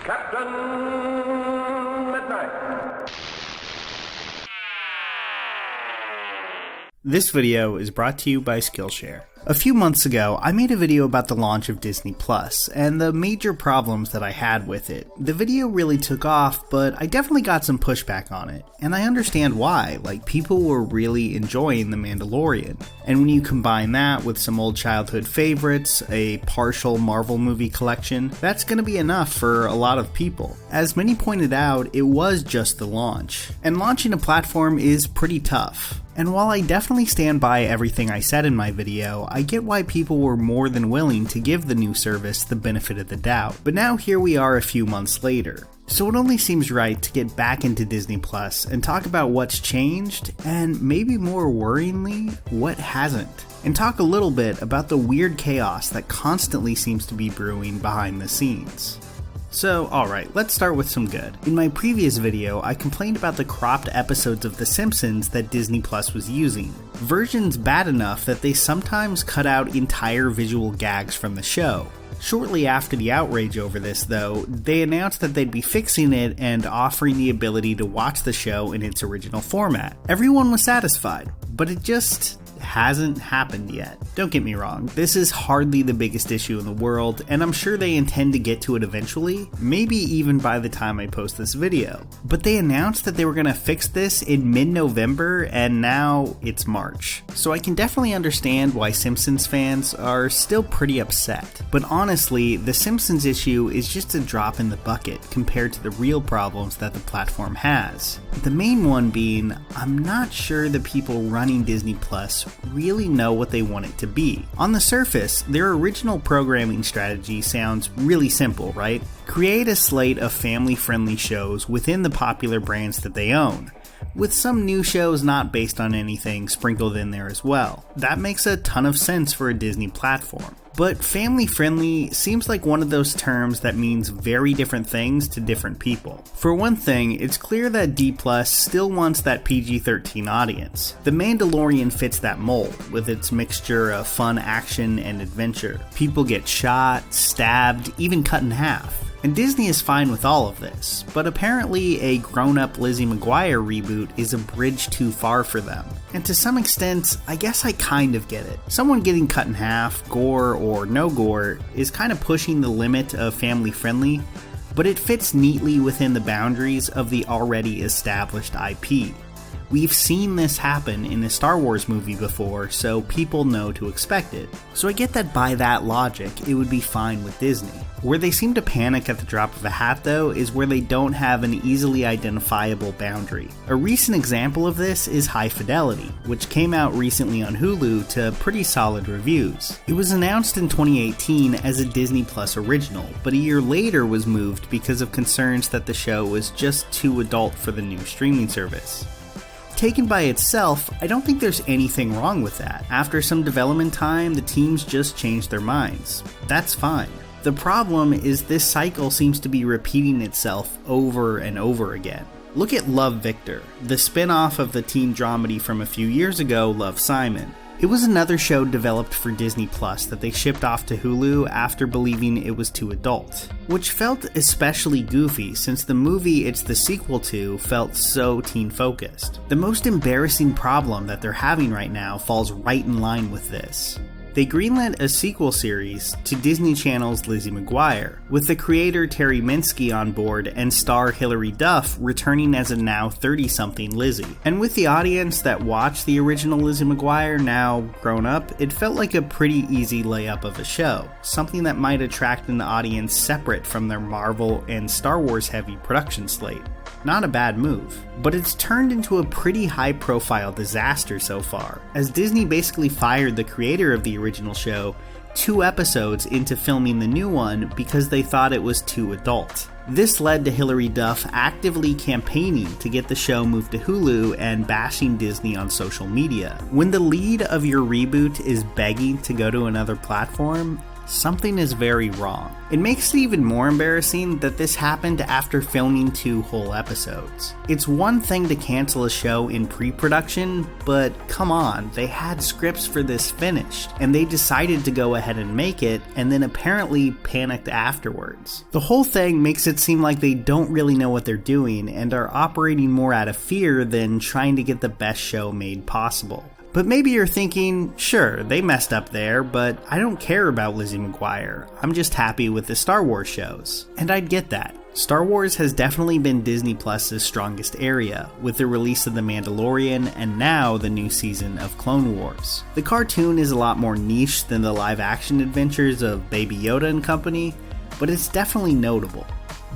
Captain Midnight. This video is brought to you by Skillshare. A few months ago, I made a video about the launch of Disney Plus and the major problems that I had with it. The video really took off, but I definitely got some pushback on it, and I understand why. Like, people were really enjoying The Mandalorian. And when you combine that with some old childhood favorites, a partial Marvel movie collection, that's gonna be enough for a lot of people. As many pointed out, it was just the launch, and launching a platform is pretty tough. And while I definitely stand by everything I said in my video, I get why people were more than willing to give the new service the benefit of the doubt. But now here we are a few months later. So it only seems right to get back into Disney Plus and talk about what's changed, and maybe more worryingly, what hasn't. And talk a little bit about the weird chaos that constantly seems to be brewing behind the scenes. So, alright, let's start with some good. In my previous video, I complained about the cropped episodes of The Simpsons that Disney Plus was using. Versions bad enough that they sometimes cut out entire visual gags from the show. Shortly after the outrage over this, though, they announced that they'd be fixing it and offering the ability to watch the show in its original format. Everyone was satisfied, but it just hasn't happened yet. Don't get me wrong, this is hardly the biggest issue in the world, and I'm sure they intend to get to it eventually, maybe even by the time I post this video. But they announced that they were gonna fix this in mid-November, and now it's March. So I can definitely understand why Simpsons fans are still pretty upset. But honestly, the Simpsons issue is just a drop in the bucket compared to the real problems that the platform has. The main one being, I'm not sure the people running Disney Plus really know what they want it to be. On the surface, their original programming strategy sounds really simple, right? Create a slate of family-friendly shows within the popular brands that they own, with some new shows not based on anything sprinkled in there as well. That makes a ton of sense for a Disney platform. But family-friendly seems like one of those terms that means very different things to different people. For one thing, it's clear that D+ still wants that PG-13 audience. The Mandalorian fits that mold, with its mixture of fun action and adventure. People get shot, stabbed, even cut in half. And Disney is fine with all of this, but apparently a grown-up Lizzie McGuire reboot is a bridge too far for them. And to some extent, I guess I kind of get it. Someone getting cut in half, gore or no gore, is kind of pushing the limit of family-friendly, but it fits neatly within the boundaries of the already established IP. We've seen this happen in a Star Wars movie before, so people know to expect it. So I get that by that logic, it would be fine with Disney. Where they seem to panic at the drop of a hat, though, is where they don't have an easily identifiable boundary. A recent example of this is High Fidelity, which came out recently on Hulu to pretty solid reviews. It was announced in 2018 as a Disney Plus original, but a year later was moved because of concerns that the show was just too adult for the new streaming service. Taken by itself, I don't think there's anything wrong with that. After some development time, the teams just changed their minds. That's fine. The problem is this cycle seems to be repeating itself over and over again. Look at Love, Victor, the spin-off of the teen dramedy from a few years ago, Love, Simon. It was another show developed for Disney Plus that they shipped off to Hulu after believing it was too adult, which felt especially goofy since the movie it's the sequel to felt so teen-focused. The most embarrassing problem that they're having right now falls right in line with this. They greenlit a sequel series to Disney Channel's Lizzie McGuire, with the creator Terry Minsky on board and star Hilary Duff returning as a now 30-something Lizzie. And with the audience that watched the original Lizzie McGuire now grown up, it felt like a pretty easy layup of a show, something that might attract an audience separate from their Marvel and Star Wars heavy production slate. Not a bad move, but it's turned into a pretty high-profile disaster so far, as Disney basically fired the creator of the original show 2 episodes into filming the new one because they thought it was too adult. This led to Hilary Duff actively campaigning to get the show moved to Hulu and bashing Disney on social media. When the lead of your reboot is begging to go to another platform, something is very wrong. It makes it even more embarrassing that this happened after filming 2 whole episodes. It's one thing to cancel a show in pre-production, but come on, they had scripts for this finished, and they decided to go ahead and make it, and then apparently panicked afterwards. The whole thing makes it seem like they don't really know what they're doing and are operating more out of fear than trying to get the best show made possible. But maybe you're thinking, sure, they messed up there, but I don't care about Lizzie McGuire. I'm just happy with the Star Wars shows. And I'd get that. Star Wars has definitely been Disney Plus's strongest area, with the release of The Mandalorian and now the new season of Clone Wars. The cartoon is a lot more niche than the live-action adventures of Baby Yoda and company, but it's definitely notable.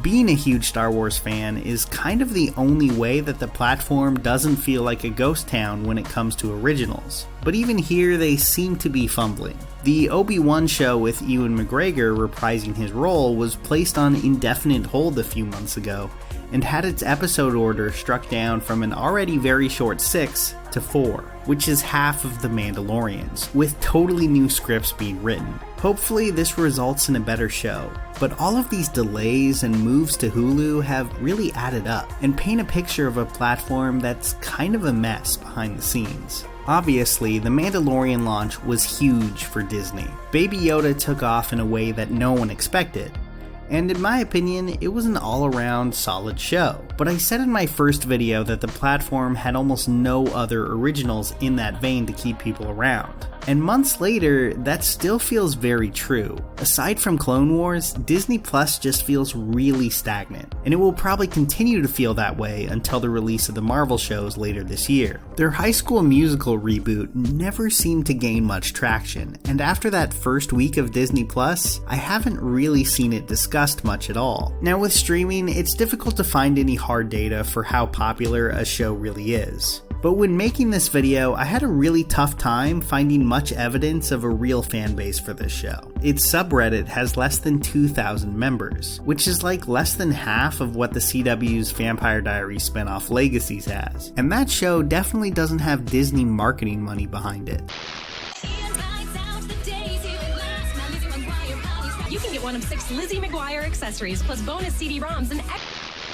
Being a huge Star Wars fan is kind of the only way that the platform doesn't feel like a ghost town when it comes to originals, but even here they seem to be fumbling. The Obi-Wan show with Ewan McGregor reprising his role was placed on indefinite hold a few months ago, and had its episode order struck down from an already very short 6 to 4, which is half of The Mandalorian's, with totally new scripts being written. Hopefully this results in a better show, but all of these delays and moves to Hulu have really added up, and paint a picture of a platform that's kind of a mess behind the scenes. Obviously, The Mandalorian launch was huge for Disney. Baby Yoda took off in a way that no one expected, and in my opinion, it was an all-around solid show. But I said in my first video that the platform had almost no other originals in that vein to keep people around. And months later, that still feels very true. Aside from Clone Wars, Disney Plus just feels really stagnant, and it will probably continue to feel that way until the release of the Marvel shows later this year. Their High School Musical reboot never seemed to gain much traction, and after that first week of Disney Plus, I haven't really seen it discussed much at all. Now with streaming, it's difficult to find any hard data for how popular a show really is. But when making this video, I had a really tough time finding much evidence of a real fan base for this show. Its subreddit has less than 2,000 members, which is like less than half of what the CW's Vampire Diaries spinoff Legacies has. And that show definitely doesn't have Disney marketing money behind it. You can get one of 6 Lizzie McGuire accessories plus bonus CD-ROMs and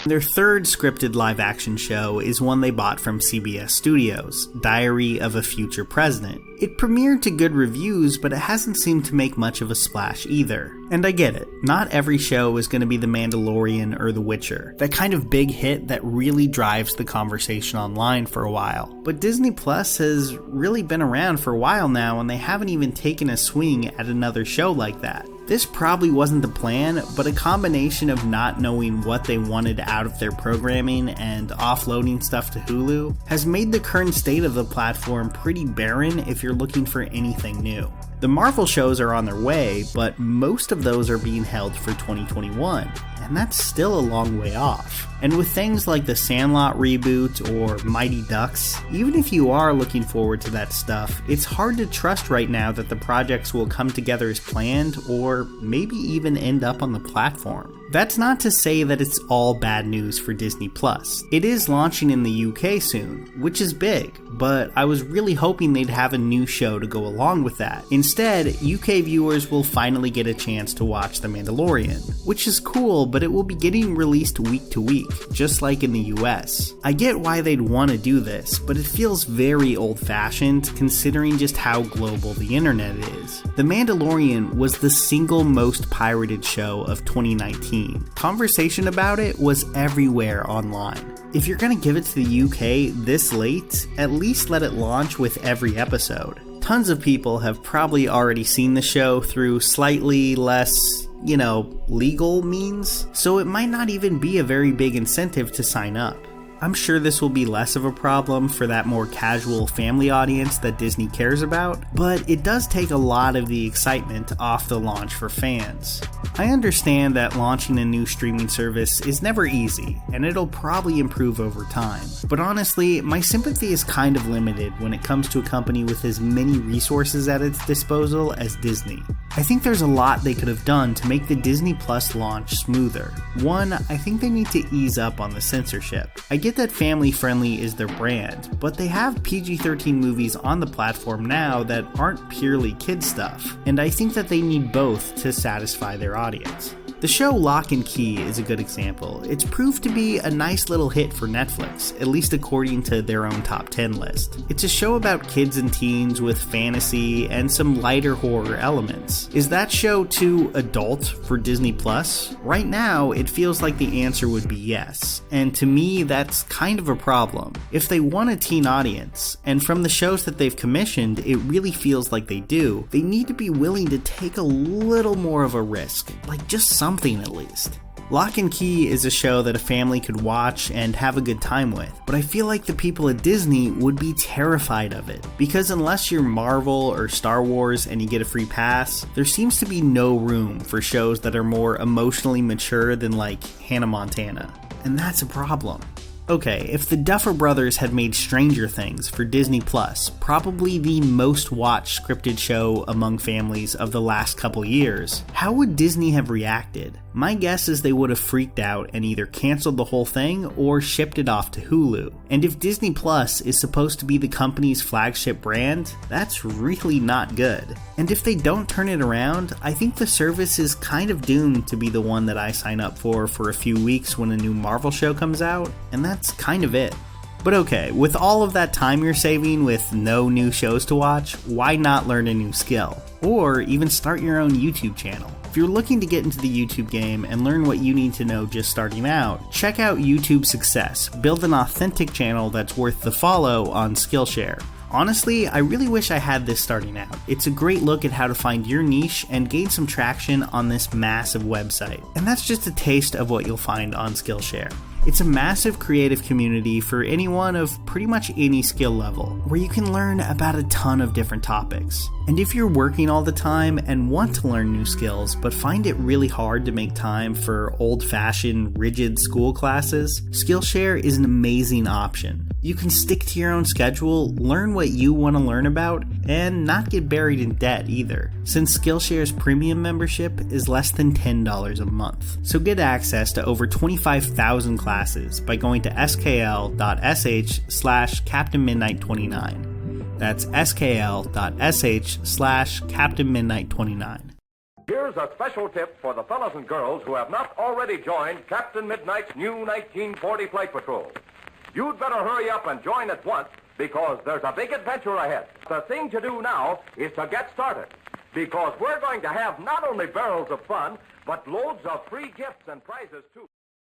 Their third scripted live-action show is one they bought from CBS Studios, Diary of a Future President. It premiered to good reviews, but it hasn't seemed to make much of a splash either. And I get it, not every show is going to be The Mandalorian or The Witcher, that kind of big hit that really drives the conversation online for a while. But Disney Plus has really been around for a while now, and they haven't even taken a swing at another show like that. This probably wasn't the plan, but a combination of not knowing what they wanted out of their programming and offloading stuff to Hulu has made the current state of the platform pretty barren if you're looking for anything new. The Marvel shows are on their way, but most of those are being held for 2021, and that's still a long way off. And with things like the Sandlot reboot or Mighty Ducks, even if you are looking forward to that stuff, it's hard to trust right now that the projects will come together as planned or maybe even end up on the platform. That's not to say that it's all bad news for Disney Plus. It is launching in the UK soon, which is big, but I was really hoping they'd have a new show to go along with that. Instead, UK viewers will finally get a chance to watch The Mandalorian, which is cool, but it will be getting released week to week, just like in the US. I get why they'd want to do this, but it feels very old-fashioned considering just how global the internet is. The Mandalorian was the single most pirated show of 2019. Conversation about it was everywhere online. If you're gonna give it to the UK this late, at least let it launch with every episode. Tons of people have probably already seen the show through slightly less, legal means, so it might not even be a very big incentive to sign up. I'm sure this will be less of a problem for that more casual family audience that Disney cares about, but it does take a lot of the excitement off the launch for fans. I understand that launching a new streaming service is never easy, and it'll probably improve over time. But honestly, my sympathy is kind of limited when it comes to a company with as many resources at its disposal as Disney. I think there's a lot they could have done to make the Disney Plus launch smoother. One, I think they need to ease up on the censorship. I get get that family friendly is their brand, but they have PG-13 movies on the platform now that aren't purely kid stuff, and I think that they need both to satisfy their audience. The show Lock and Key is a good example. It's proved to be a nice little hit for Netflix, at least according to their own top 10 list. It's a show about kids and teens with fantasy and some lighter horror elements. Is that show too adult for Disney Plus? Right now, it feels like the answer would be yes, and to me, that's kind of a problem. If they want a teen audience, and from the shows that they've commissioned, it really feels like they do, they need to be willing to take a little more of a risk, like just something at least. Lock and Key is a show that a family could watch and have a good time with, but I feel like the people at Disney would be terrified of it, because unless you're Marvel or Star Wars and you get a free pass, there seems to be no room for shows that are more emotionally mature than like Hannah Montana, and that's a problem. Okay, if the Duffer Brothers had made Stranger Things for Disney Plus, probably the most watched scripted show among families of the last couple years, how would Disney have reacted? My guess is they would have freaked out and either canceled the whole thing or shipped it off to Hulu. And if Disney Plus is supposed to be the company's flagship brand, that's really not good. And if they don't turn it around, I think the service is kind of doomed to be the one that I sign up for a few weeks when a new Marvel show comes out, and that's kind of it. But okay, with all of that time you're saving with no new shows to watch, why not learn a new skill? Or even start your own YouTube channel. If you're looking to get into the YouTube game and learn what you need to know just starting out, check out YouTube Success. Build an authentic channel that's worth the follow on Skillshare. Honestly, I really wish I had this starting out. It's a great look at how to find your niche and gain some traction on this massive website. And that's just a taste of what you'll find on Skillshare. It's a massive creative community for anyone of pretty much any skill level, where you can learn about a ton of different topics. And if you're working all the time and want to learn new skills, but find it really hard to make time for old-fashioned, rigid school classes, Skillshare is an amazing option. You can stick to your own schedule, learn what you want to learn about, and not get buried in debt either, since Skillshare's premium membership is less than $10 a month. So get access to over 25,000 classes by going to skl.sh/captainmidnight29. That's skl.sh/captainmidnight29. Here's a special tip for the fellas and girls who have not already joined Captain Midnight's new 1940 Flight Patrol. You'd better hurry up and join at once, because there's a big adventure ahead. The thing to do now is to get started, because we're going to have not only barrels of fun, but loads of free gifts and prizes too.